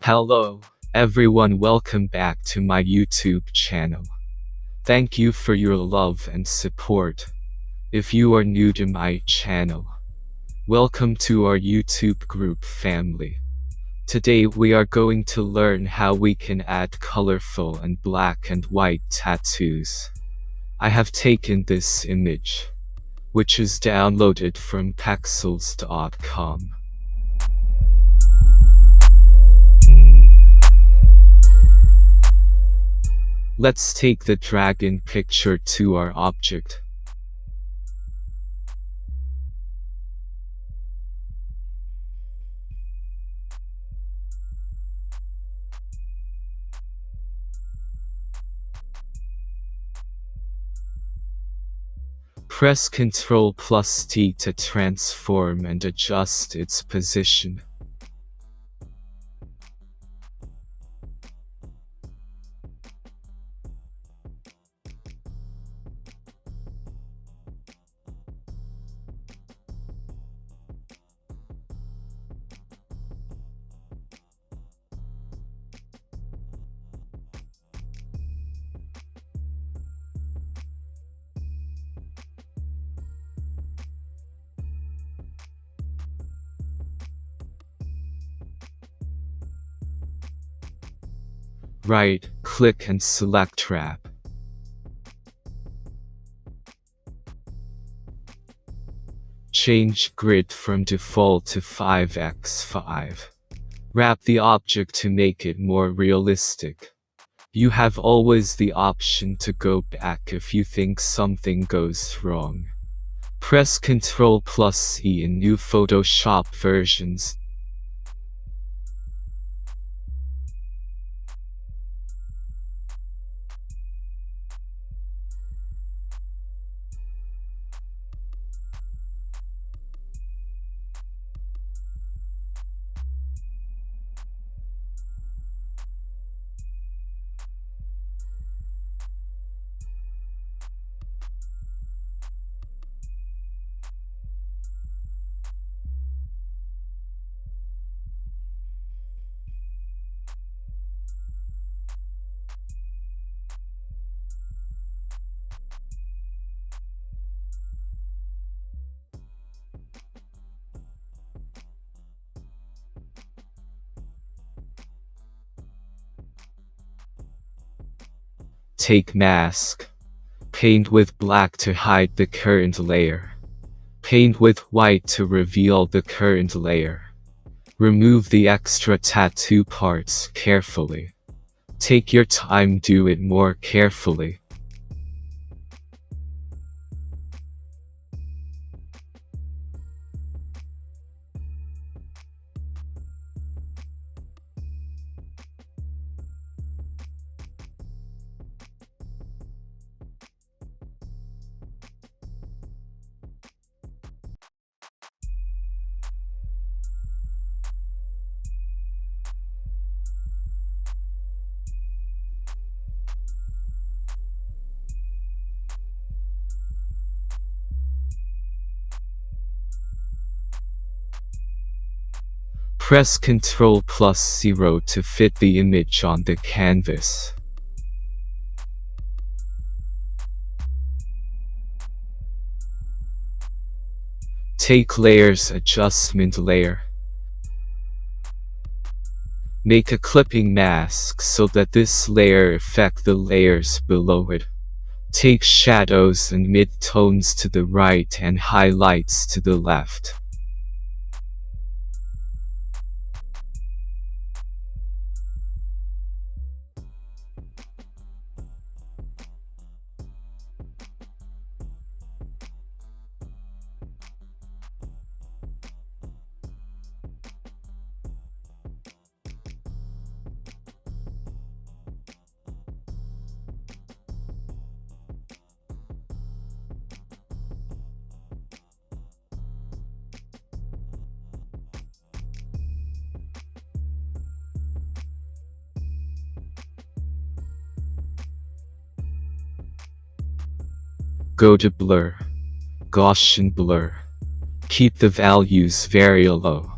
Hello, everyone, welcome back to my YouTube channel. Thank you for your love and support. If you are new to my channel, welcome to our YouTube group family. Today we are going to learn how we can add colorful and black and white tattoos. I have taken this image, which is downloaded from pexels.com. Let's take the dragon picture to our object. Press Ctrl+T to transform and adjust its position. Right-click and select Wrap. Change grid from default to 5x5. Wrap the object to make it more realistic. You have always the option to go back if you think something goes wrong. Press Ctrl+C in new Photoshop versions. Take mask. Paint with black to hide the current layer. Paint with white to reveal the current layer. Remove the extra tattoo parts carefully. Take your time, do it more carefully. Press Ctrl+0 to fit the image on the canvas. Take Layers Adjustment layer. Make a clipping mask so that this layer affect the layers below it. Take shadows and mid-tones to the right and highlights to the left. Go to Blur. Gaussian Blur. Keep the values very low.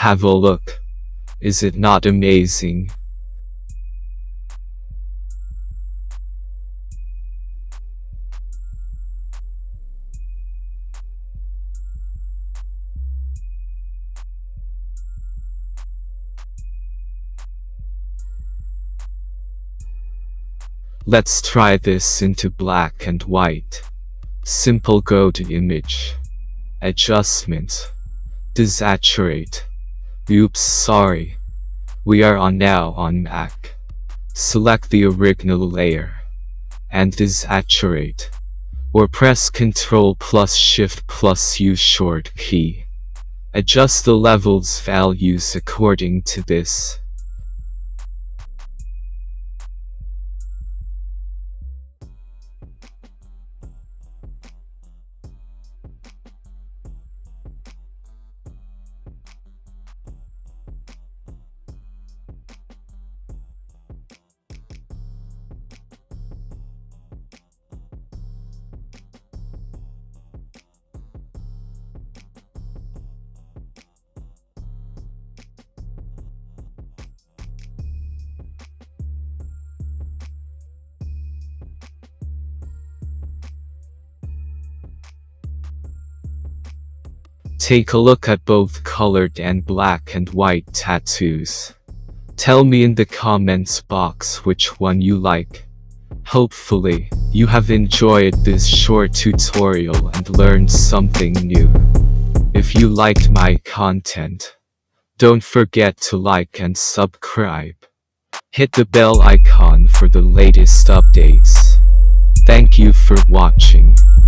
Have a look. Is it not amazing? Let's try this into black and white. Simple go to image. Adjustment. Desaturate. Oops, sorry. We are on now on Mac. Select the original layer. And desaturate. Or press Ctrl plus Shift plus U short key. Adjust the levels values according to this. Take a look at both colored and black and white tattoos. Tell me in the comments box which one you like. Hopefully, you have enjoyed this short tutorial and learned something new. If you liked my content, don't forget to like and subscribe. Hit the bell icon for the latest updates. Thank you for watching.